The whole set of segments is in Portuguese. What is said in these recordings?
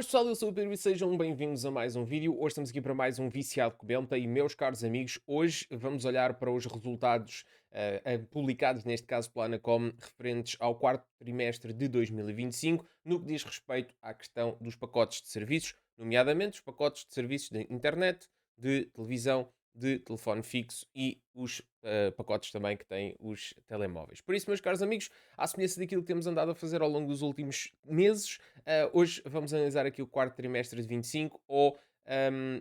Boas pessoal, eu sou o Pedro e sejam bem-vindos a mais um vídeo. Hoje estamos aqui para mais um Viciado que Comenta e meus caros amigos, hoje vamos olhar para os resultados publicados, neste caso pela Anacom, referentes ao quarto trimestre de 2025, no que diz respeito à questão dos pacotes de serviços, nomeadamente os pacotes de serviços de internet, de televisão, de telefone fixo e os pacotes também que têm os telemóveis. Por isso, meus caros amigos, à semelhança daquilo que temos andado a fazer ao longo dos últimos meses, hoje vamos analisar aqui o quarto trimestre de 25 ou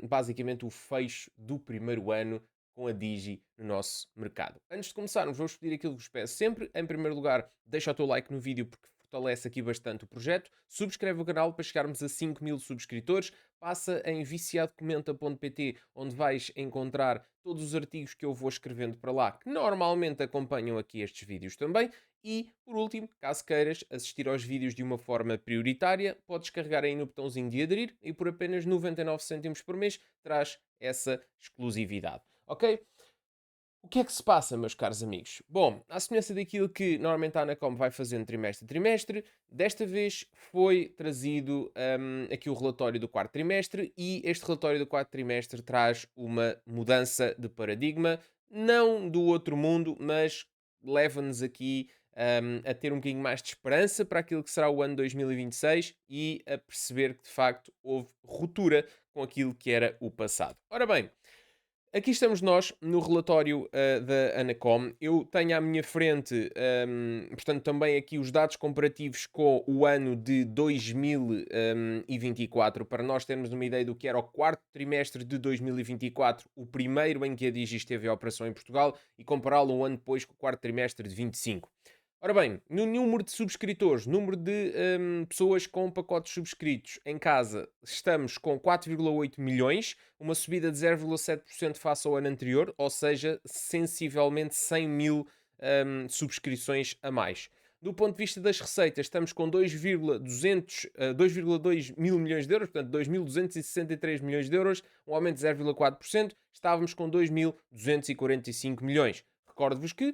basicamente o fecho do primeiro ano com a Digi no nosso mercado. Antes de começarmos, vou-vos pedir aquilo que vos peço sempre. Em primeiro lugar, deixa o teu like no vídeo porque fortalece aqui bastante o projeto. Subscreve o canal para chegarmos a 5.000 subscritores. Passa em viciadocomenta.pt, onde vais encontrar todos os artigos que eu vou escrevendo para lá, que normalmente acompanham aqui estes vídeos também. E, por último, caso queiras assistir aos vídeos de uma forma prioritária, podes carregar aí no botãozinho de aderir e por apenas 99 cêntimos por mês traz essa exclusividade. Ok? O que é que se passa, meus caros amigos? Bom, à semelhança daquilo que normalmente a Anacom vai fazendo trimestre a trimestre, desta vez foi trazido aqui o relatório do quarto trimestre e este relatório do quarto trimestre traz uma mudança de paradigma, não do outro mundo, mas leva-nos aqui a ter um bocadinho mais de esperança para aquilo que será o ano 2026 e a perceber que de facto houve ruptura com aquilo que era o passado. Ora bem, aqui estamos nós no relatório da Anacom. Eu tenho à minha frente, portanto, também aqui os dados comparativos com o ano de 2024, para nós termos uma ideia do que era o quarto trimestre de 2024, o primeiro em que a Digi esteve em operação em Portugal, e compará-lo um ano depois com o quarto trimestre de 25. Ora bem, no número de subscritores, número de pessoas com pacotes subscritos em casa, estamos com 4,8 milhões, uma subida de 0,7% face ao ano anterior, ou seja, sensivelmente 100 mil subscrições a mais. Do ponto de vista das receitas, estamos com 2,2 mil milhões de euros, portanto 2.263 milhões de euros, um aumento de 0,4%. Estávamos com 2.245 milhões. Recordo-vos que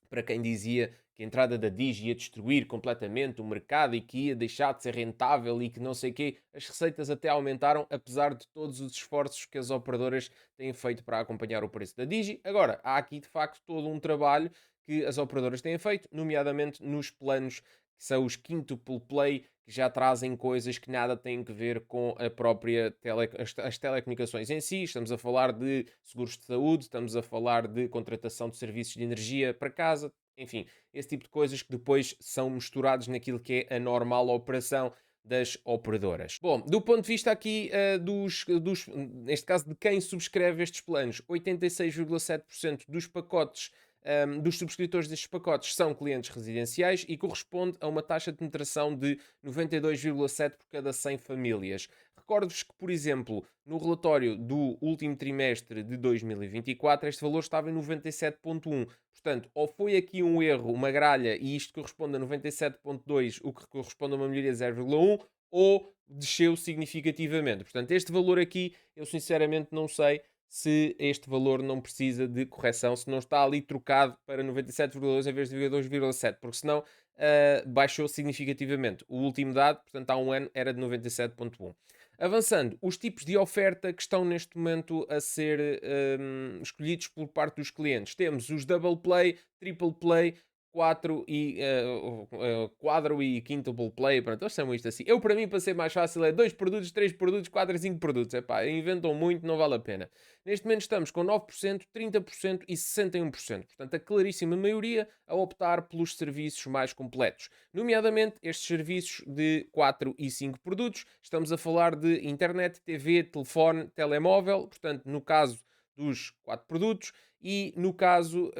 para quem dizia que a entrada da Digi ia destruir completamente o mercado e que ia deixar de ser rentável e que não sei o quê, as receitas até aumentaram, apesar de todos os esforços que as operadoras têm feito para acompanhar o preço da Digi. Agora, há aqui de facto todo um trabalho que as operadoras têm feito, nomeadamente nos planos que são os quintuple play, que já trazem coisas que nada têm a ver com a própria as telecomunicações em si. Estamos a falar de seguros de saúde, estamos a falar de contratação de serviços de energia para casa, enfim, esse tipo de coisas que depois são misturados naquilo que é a normal operação das operadoras. Bom, do ponto de vista aqui neste caso, de quem subscreve estes planos, 86,7% dos pacotes dos subscritores destes pacotes são clientes residenciais e corresponde a uma taxa de penetração de 92,7 por cada 100 famílias. Recordo-vos que, por exemplo, no relatório do último trimestre de 2024, este valor estava em 97,1. Portanto, ou foi aqui um erro, uma gralha, e isto corresponde a 97,2, o que corresponde a uma melhoria de 0,1, ou desceu significativamente. Portanto, este valor aqui, eu sinceramente não sei se este valor não precisa de correção, se não está ali trocado para 97,2 em vez de 92,7, porque senão baixou significativamente. O último dado, portanto há um ano, era de 97,1. Avançando, os tipos de oferta que estão neste momento a ser escolhidos por parte dos clientes. Temos os double play, triple play, 4 e quadro e quintuple play, pronto, eles chamam isto assim. Eu, para mim, para ser mais fácil, é 2 produtos, 3 produtos, 4 e 5 produtos. Epá, inventam muito, não vale a pena. Neste momento estamos com 9%, 30% e 61%. Portanto, a claríssima maioria a optar pelos serviços mais completos. Nomeadamente, estes serviços de 4 e 5 produtos. Estamos a falar de internet, TV, telefone, telemóvel. Portanto, no caso dos 4 produtos e no caso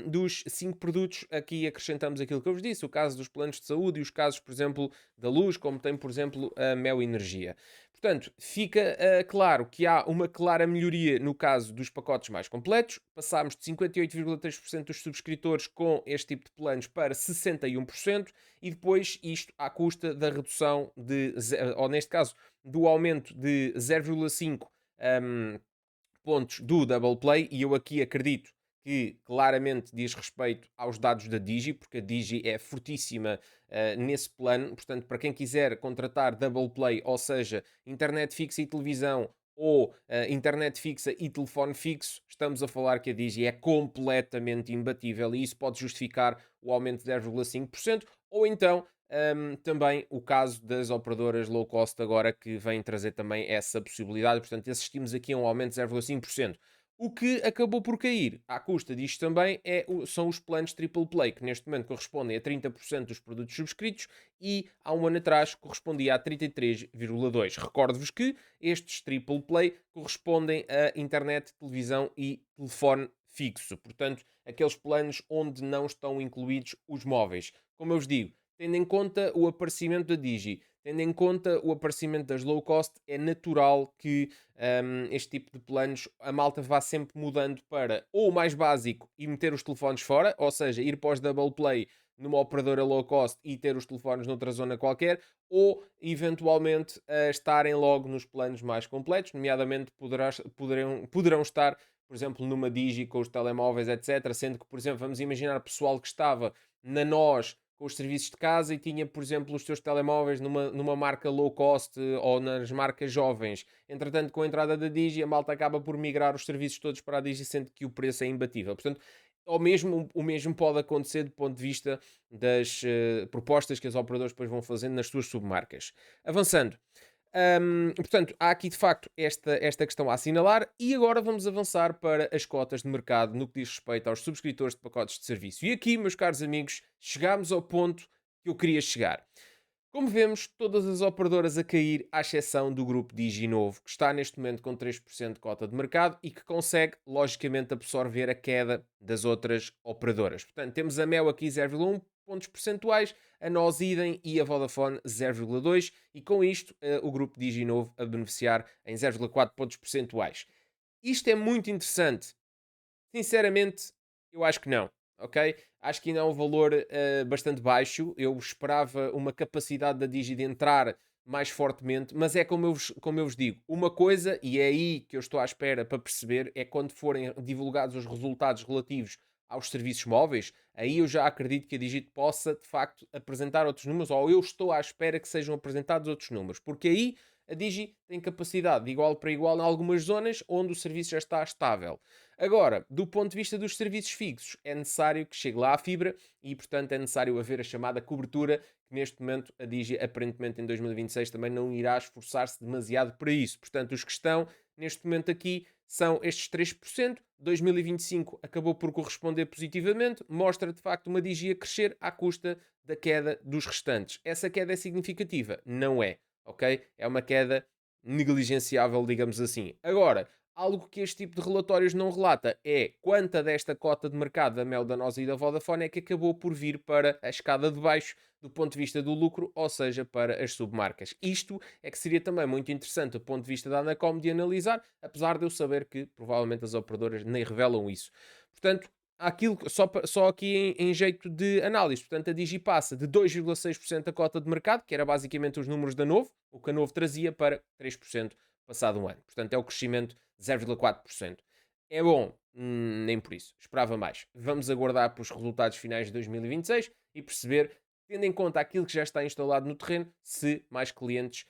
dos 5 produtos, aqui acrescentamos aquilo que eu vos disse, o caso dos planos de saúde e os casos, por exemplo, da luz, como tem, por exemplo, a Mel Energia. Portanto, fica claro que há uma clara melhoria no caso dos pacotes mais completos. Passámos de 58,3% dos subscritores com este tipo de planos para 61% e depois isto à custa da redução de, ou neste caso, do aumento de 0,5 pontos do Double Play, e eu aqui acredito que claramente diz respeito aos dados da Digi, porque a Digi é fortíssima nesse plano. Portanto, para quem quiser contratar Double Play, ou seja, internet fixa e televisão, ou internet fixa e telefone fixo, estamos a falar que a Digi é completamente imbatível e isso pode justificar o aumento de 10,5%, ou então também o caso das operadoras low cost agora que vêm trazer também essa possibilidade, portanto assistimos aqui a um aumento de 0,5%. O que acabou por cair à custa disto também são os planos Triple Play, que neste momento correspondem a 30% dos produtos subscritos e há um ano atrás correspondia a 33,2%. Recordo-vos que estes Triple Play correspondem a internet, televisão e telefone fixo, portanto, aqueles planos onde não estão incluídos os móveis. Como eu vos digo, tendo em conta o aparecimento da Digi, tendo em conta o aparecimento das low cost, é natural que este tipo de planos a malta vá sempre mudando para ou o mais básico e meter os telefones fora, ou seja, ir para os double play numa operadora low cost e ter os telefones noutra zona qualquer, ou eventualmente estarem logo nos planos mais completos, nomeadamente poderão estar, por exemplo, numa Digi com os telemóveis, etc. Sendo que, por exemplo, vamos imaginar pessoal que estava na NOS com os serviços de casa e tinha, por exemplo, os seus telemóveis numa marca low cost ou nas marcas jovens. Entretanto, com a entrada da Digi, a malta acaba por migrar os serviços todos para a Digi, sendo que o preço é imbatível. Portanto, o mesmo pode acontecer do ponto de vista das propostas que as operadoras depois vão fazendo nas suas submarcas. Avançando. Portanto, há aqui de facto esta questão a assinalar e agora vamos avançar para as cotas de mercado no que diz respeito aos subscritores de pacotes de serviço. E aqui, meus caros amigos, chegamos ao ponto que eu queria chegar. Como vemos, todas as operadoras a cair, à exceção do grupo DigiNovo, que está neste momento com 3% de cota de mercado e que consegue, logicamente, absorver a queda das outras operadoras. Portanto, temos a Mel aqui 0,1 pontos percentuais, a Nós idem e a Vodafone 0,2 e com isto o grupo DigiNovo a beneficiar em 0,4 pontos percentuais. Isto é muito interessante. Sinceramente, eu acho que não, ok? Acho que ainda é um valor bastante baixo. Eu esperava uma capacidade da Digi de entrar mais fortemente, mas é como eu vos digo, uma coisa, e é aí que eu estou à espera para perceber, é quando forem divulgados os resultados relativos aos serviços móveis, aí eu já acredito que a Digit possa, de facto, apresentar outros números, ou eu estou à espera que sejam apresentados outros números, porque aí a Digi tem capacidade de igual para igual em algumas zonas onde o serviço já está estável. Agora, do ponto de vista dos serviços fixos, é necessário que chegue lá a fibra e, portanto, é necessário haver a chamada cobertura, que neste momento a Digi, aparentemente em 2026, também não irá esforçar-se demasiado para isso. Portanto, os que estão neste momento aqui são estes 3%. 2025 acabou por corresponder positivamente, mostra de facto uma Digi a crescer à custa da queda dos restantes. Essa queda é significativa? Não é, ok? É uma queda negligenciável, digamos assim. Agora, algo que este tipo de relatórios não relata é quanta desta cota de mercado da Mel, da Nós e da Vodafone é que acabou por vir para a escada de baixo do ponto de vista do lucro, ou seja, para as submarcas. Isto é que seria também muito interessante do ponto de vista da Anacom de analisar, apesar de eu saber que provavelmente as operadoras nem revelam isso. Portanto, aquilo, só aqui em jeito de análise, portanto a Digi passa de 2,6% da cota de mercado, que era basicamente os números da Novo, o que a Novo trazia, para 3% passado um ano. Portanto é o crescimento de 0,4%. É bom? Nem por isso. Esperava mais. Vamos aguardar para os resultados finais de 2026 e perceber, tendo em conta aquilo que já está instalado no terreno, se mais clientes,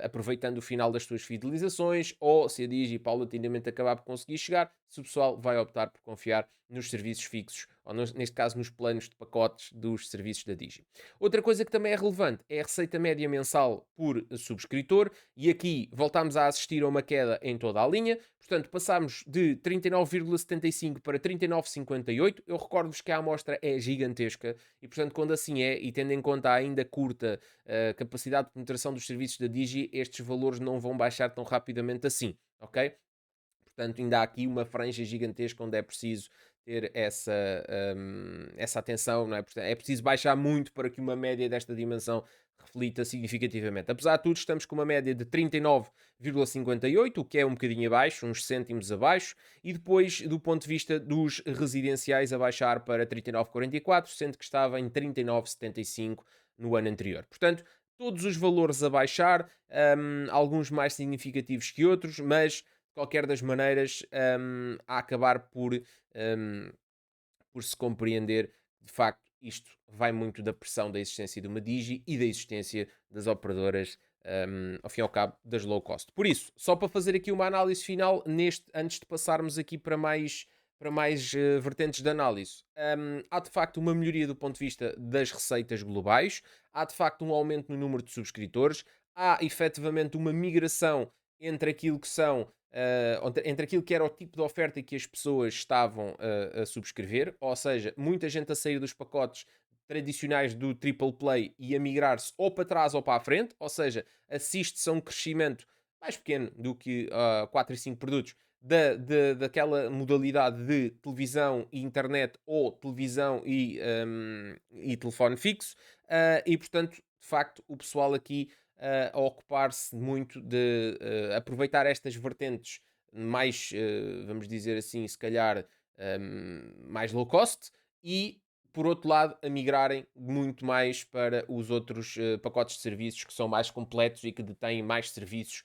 aproveitando o final das suas fidelizações, ou se a Digi paulatinamente acabar por conseguir chegar, se o pessoal vai optar por confiar nos serviços fixos, ou neste caso nos planos de pacotes dos serviços da Digi. Outra coisa que também é relevante é a receita média mensal por subscritor, e aqui voltámos a assistir a uma queda em toda a linha, portanto passámos de 39,75 para 39,58. Eu recordo-vos que a amostra é gigantesca e, portanto, quando assim é, e tendo em conta a ainda curta capacidade de penetração dos serviços da Digi, estes valores não vão baixar tão rapidamente assim, ok? Portanto, ainda há aqui uma franja gigantesca onde é preciso ter essa atenção, não é? Portanto, é preciso baixar muito para que uma média desta dimensão reflita significativamente. Apesar de tudo, estamos com uma média de 39,58, o que é um bocadinho abaixo, uns cêntimos abaixo, e depois, do ponto de vista dos residenciais, a baixar para 39,44, sendo que estava em 39,75 no ano anterior. Portanto, todos os valores a baixar, alguns mais significativos que outros, mas qualquer das maneiras, a acabar por se compreender, de facto, isto vai muito da pressão da existência de uma Digi e da existência das operadoras, ao fim e ao cabo, das low cost. Por isso, só para fazer aqui uma análise final, antes de passarmos aqui para mais vertentes de análise, há de facto uma melhoria do ponto de vista das receitas globais, há de facto um aumento no número de subscritores, há efetivamente uma migração entre aquilo que são entre aquilo que era o tipo de oferta que as pessoas estavam a subscrever, ou seja, muita gente a sair dos pacotes tradicionais do triple play e a migrar-se ou para trás ou para a frente, ou seja, assiste-se a um crescimento mais pequeno do que 4 e 5 produtos daquela modalidade de televisão e internet ou televisão e telefone fixo, e portanto, de facto, o pessoal aqui a ocupar-se muito de aproveitar estas vertentes mais, vamos dizer assim, se calhar mais low cost e, por outro lado, a migrarem muito mais para os outros pacotes de serviços que são mais completos e que detêm mais serviços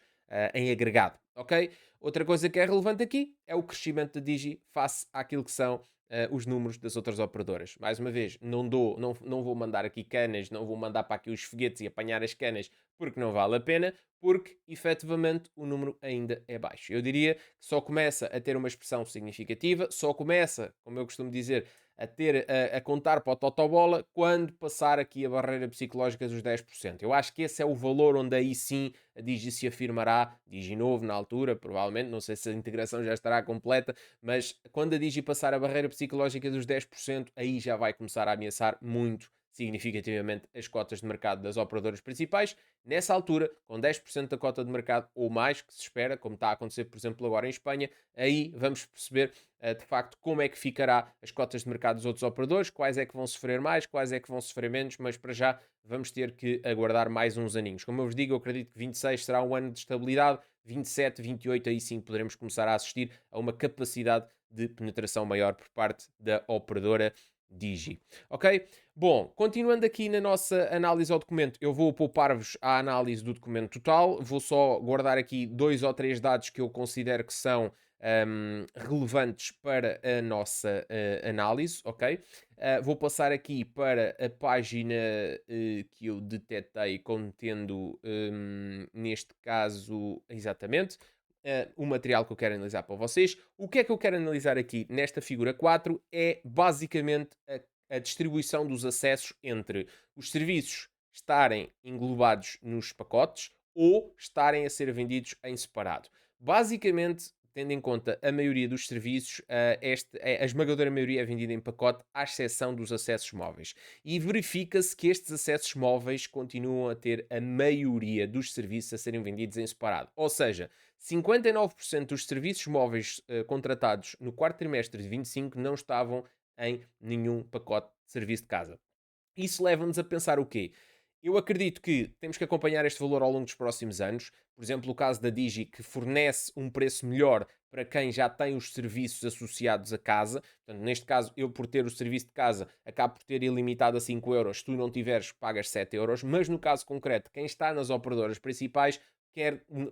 em agregado, ok? Outra coisa que é relevante aqui é o crescimento da Digi face àquilo que são os números das outras operadoras. Mais uma vez, não vou mandar aqui canas, não vou mandar para aqui os foguetes e apanhar as canas porque não vale a pena, porque efetivamente o número ainda é baixo. Eu diria que só começa a ter uma expressão significativa, só começa, como eu costumo dizer, a contar para o Totobola quando passar aqui a barreira psicológica dos 10%. Eu acho que esse é o valor onde aí sim a Digi se afirmará, Digi novo na altura, provavelmente, não sei se a integração já estará completa, mas quando a Digi passar a barreira psicológica dos 10%, aí já vai começar a ameaçar muito significativamente as cotas de mercado das operadoras principais. Nessa altura, com 10% da cota de mercado ou mais, que se espera, como está a acontecer, por exemplo, agora em Espanha, aí vamos perceber de facto como é que ficará as cotas de mercado dos outros operadores, quais é que vão sofrer mais, quais é que vão sofrer menos, mas para já vamos ter que aguardar mais uns aninhos. Como eu vos digo, eu acredito que 26 será um ano de estabilidade, 27, 28 aí sim poderemos começar a assistir a uma capacidade de penetração maior por parte da operadora Digi. Ok? Bom, continuando aqui na nossa análise ao documento, eu vou poupar-vos a análise do documento total, vou só guardar aqui 2 ou 3 dados que eu considero que são relevantes para a nossa análise, ok? Vou passar aqui para a página que eu detetei contendo, neste caso, exatamente, o material que eu quero analisar para vocês. O que é que eu quero analisar aqui nesta figura 4 é basicamente a distribuição dos acessos entre os serviços estarem englobados nos pacotes ou estarem a ser vendidos em separado. Basicamente, tendo em conta a maioria dos serviços, a esmagadora maioria é vendida em pacote, à exceção dos acessos móveis. E verifica-se que estes acessos móveis continuam a ter a maioria dos serviços a serem vendidos em separado. Ou seja, 59% dos serviços móveis contratados no quarto trimestre de 25 não estavam em nenhum pacote de serviço de casa. Isso leva-nos a pensar o quê? Eu acredito que temos que acompanhar este valor ao longo dos próximos anos. Por exemplo, o caso da Digi, que fornece um preço melhor para quem já tem os serviços associados a casa. Portanto, neste caso, eu por ter o serviço de casa, acabo por ter ilimitado a 5 euros. Se tu não tiveres, pagas 7 euros. Mas no caso concreto, quem está nas operadoras principais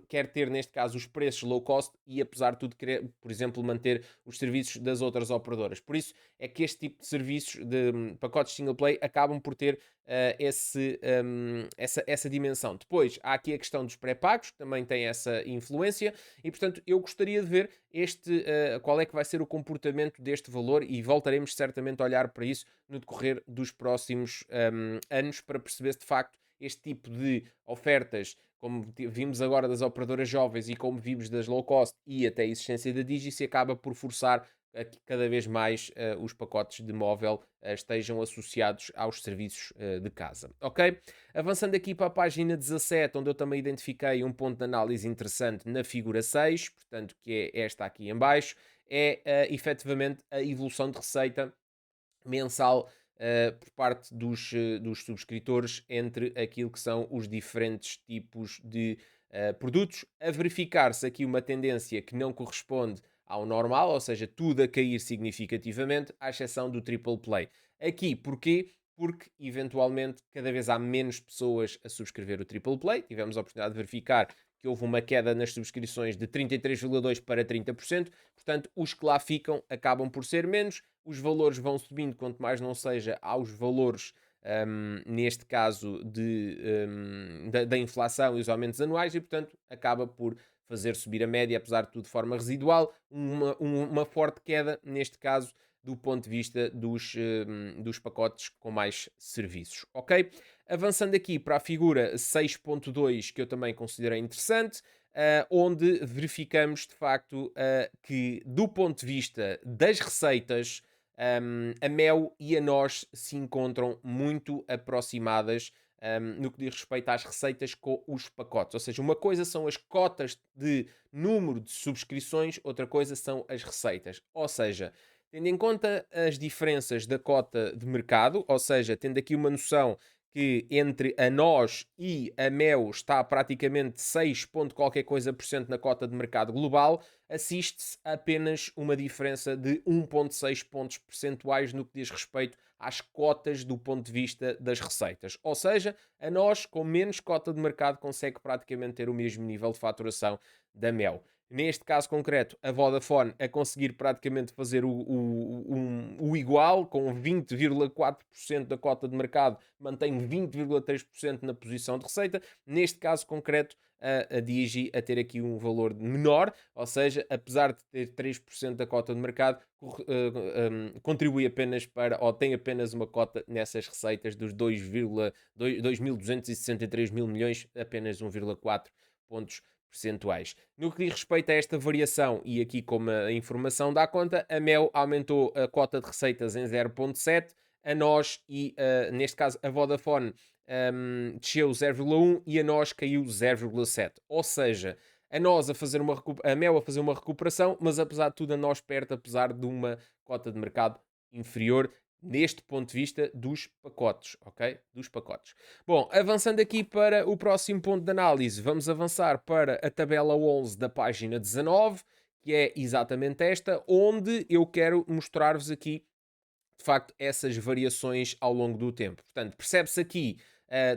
quer ter, neste caso, os preços low cost e, apesar de tudo, querer, por exemplo, manter os serviços das outras operadoras. Por isso é que este tipo de serviços de pacotes single play acabam por ter essa dimensão. Depois, há aqui a questão dos pré-pagos, que também tem essa influência, e, portanto, eu gostaria de ver qual é que vai ser o comportamento deste valor e voltaremos certamente a olhar para isso no decorrer dos próximos anos para perceber se, de facto, este tipo de ofertas, como vimos agora das operadoras jovens e como vimos das low cost e até a existência da Digi, se acaba por forçar a que cada vez mais os pacotes de móvel estejam associados aos serviços de casa. Ok? Avançando aqui para a página 17, onde eu também identifiquei um ponto de análise interessante na figura 6, portanto, que é esta aqui em baixo, é efetivamente a evolução de receita mensal por parte dos subscritores entre aquilo que são os diferentes tipos de produtos, a verificar-se aqui uma tendência que não corresponde ao normal, ou seja, tudo a cair significativamente, à exceção do triple play. Aqui, porquê? Porque, eventualmente, cada vez há menos pessoas a subscrever o triple play. Tivemos a oportunidade de verificar que houve uma queda nas subscrições de 33,2% para 30%, portanto, os que lá ficam acabam por ser menos, os valores vão subindo, quanto mais não seja aos valores, neste caso, da inflação e os aumentos anuais, e, portanto, acaba por fazer subir a média, apesar de tudo de forma residual, uma forte queda, neste caso, do ponto de vista dos pacotes com mais serviços, ok? Avançando aqui para a figura 6.2, que eu também considerei interessante, onde verificamos de facto que, do ponto de vista das receitas, a Mel e a nós se encontram muito aproximadas no que diz respeito às receitas com os pacotes. Ou seja, uma coisa são as cotas de número de subscrições, outra coisa são as receitas. Ou seja, tendo em conta as diferenças da cota de mercado, ou seja, tendo aqui uma noção que entre a nós e a Mel está praticamente 6 ponto qualquer coisa por cento na cota de mercado global, assiste-se a apenas uma diferença de 1,6 pontos percentuais no que diz respeito às cotas do ponto de vista das receitas. Ou seja, a nós, com menos cota de mercado, consegue praticamente ter o mesmo nível de faturação da Mel. Neste caso concreto, a Vodafone a conseguir praticamente fazer o igual, com 20,4% da cota de mercado, mantém 20,3% na posição de receita. Neste caso concreto, a Digi a ter aqui um valor menor, ou seja, apesar de ter 3% da cota de mercado, contribui apenas para, ou tem apenas uma cota nessas receitas dos 2.263 mil milhões, apenas 1,4 pontos percentuais. No que diz respeito a esta variação, e aqui como a informação dá conta, a Mel aumentou a cota de receitas em 0,7, a nós e, neste caso, a Vodafone desceu 0,1 e a nós caiu 0,7. Ou seja, a nós a Mel a fazer uma recuperação, mas apesar de tudo a nós perde, apesar de uma cota de mercado inferior neste ponto de vista dos pacotes, ok? Dos pacotes. Bom, avançando aqui para o próximo ponto de análise, vamos avançar para a tabela 11 da página 19, que é exatamente esta, onde eu quero mostrar-vos aqui, de facto, essas variações ao longo do tempo. Portanto, percebe-se aqui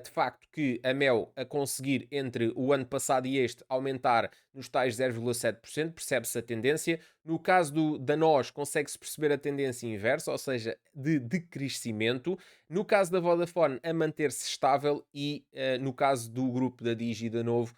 de facto que a Mel a conseguir entre o ano passado e este aumentar nos tais 0,7%, percebe-se a tendência. No caso da NOS consegue-se perceber a tendência inversa, ou seja, de decrescimento. No caso da Vodafone a manter-se estável e no caso do grupo da Digi da Novo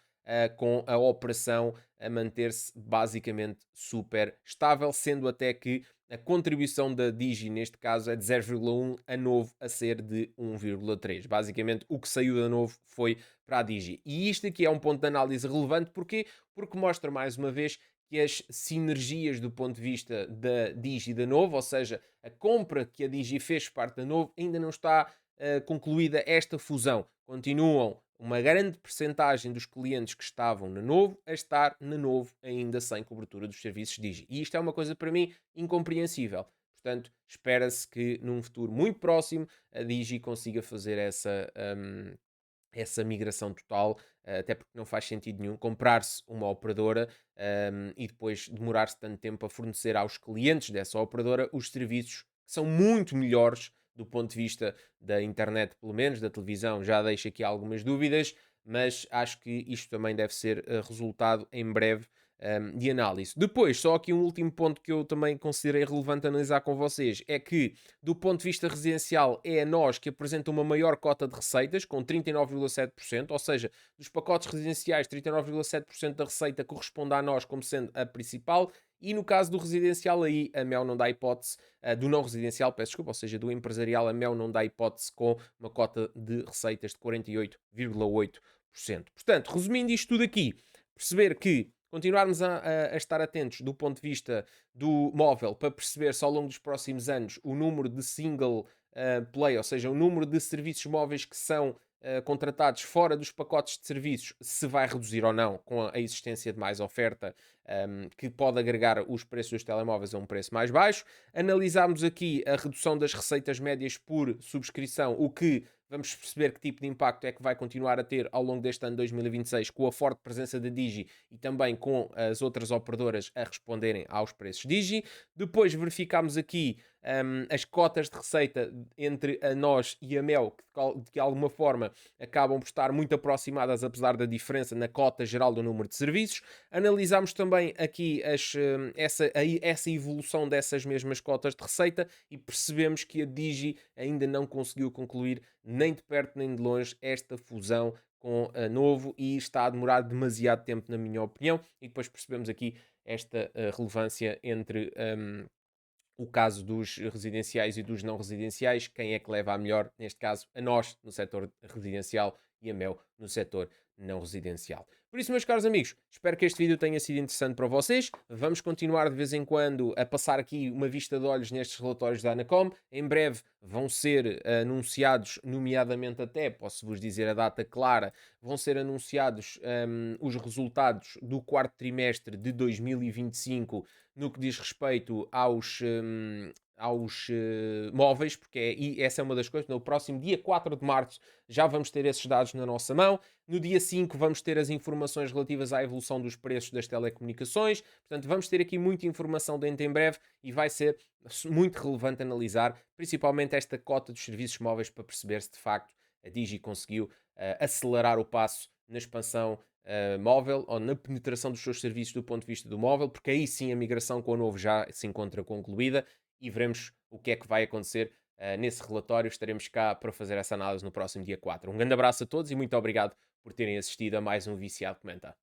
com a operação a manter-se basicamente super estável, sendo até que a contribuição da Digi, neste caso, é de 0,1, a Novo a ser de 1,3. Basicamente, o que saiu da Novo foi para a Digi. E isto aqui é um ponto de análise relevante, porquê? Porque mostra, mais uma vez, que as sinergias do ponto de vista da Digi da Novo, ou seja, a compra que a Digi fez parte da Novo, ainda não está concluída esta fusão. Continuam uma grande percentagem dos clientes que estavam na Novo a estar na Novo ainda sem cobertura dos serviços Digi. E isto é uma coisa para mim incompreensível. Portanto, espera-se que num futuro muito próximo a Digi consiga fazer essa migração total, até porque não faz sentido nenhum comprar-se uma operadora e depois demorar-se tanto tempo a fornecer aos clientes dessa operadora os serviços que são muito melhores do ponto de vista da internet, pelo menos, da televisão, já deixo aqui algumas dúvidas, mas acho que isto também deve ser resultado em breve de análise. Depois, só aqui um último ponto que eu também considerei relevante analisar com vocês, é que, do ponto de vista residencial, é a nós que apresenta uma maior cota de receitas, com 39,7%, ou seja, dos pacotes residenciais, 39,7% da receita corresponde a nós como sendo a principal, e no caso do residencial aí, a Mel não dá hipótese, do não residencial, peço desculpa, ou seja, do empresarial, a Mel não dá hipótese com uma cota de receitas de 48,8%. Portanto, resumindo isto tudo aqui, perceber que continuarmos a estar atentos do ponto de vista do móvel para perceber se ao longo dos próximos anos o número de single play, ou seja, o número de serviços móveis que são contratados fora dos pacotes de serviços, se vai reduzir ou não com a existência de mais oferta que pode agregar os preços dos telemóveis a um preço mais baixo. Analisámos aqui a redução das receitas médias por subscrição, o que vamos perceber que tipo de impacto é que vai continuar a ter ao longo deste ano 2026 com a forte presença da Digi e também com as outras operadoras a responderem aos preços Digi. Depois verificámos aqui as cotas de receita entre a nós e a Mel, que de alguma forma acabam por estar muito aproximadas, apesar da diferença na cota geral do número de serviços. Analisámos também aqui essa evolução dessas mesmas cotas de receita e percebemos que a Digi ainda não conseguiu concluir nem de perto nem de longe esta fusão com a Novo e está a demorar demasiado tempo, na minha opinião. E depois percebemos aqui esta relevância entre o caso dos residenciais e dos não residenciais, quem é que leva a melhor, neste caso, a nós no setor residencial e a Mel no setor não residencial. Por isso, meus caros amigos, espero que este vídeo tenha sido interessante para vocês. Vamos continuar de vez em quando a passar aqui uma vista de olhos nestes relatórios da Anacom. Em breve vão ser anunciados, nomeadamente até, posso-vos dizer a data clara, vão ser anunciados os resultados do quarto trimestre de 2025 no que diz respeito aos móveis, porque essa é uma das coisas. No próximo dia 4 de março já vamos ter esses dados na nossa mão. No dia 5 vamos ter as informações relativas à evolução dos preços das telecomunicações. Portanto, vamos ter aqui muita informação dentro em breve e vai ser muito relevante analisar, principalmente esta cota dos serviços móveis, para perceber se de facto a Digi conseguiu acelerar o passo na expansão móvel ou na penetração dos seus serviços do ponto de vista do móvel, porque aí sim a migração com o novo já se encontra concluída e veremos o que é que vai acontecer nesse relatório. Estaremos cá para fazer essa análise no próximo dia 4. Um grande abraço a todos e muito obrigado por terem assistido a mais um Viciado Comenta.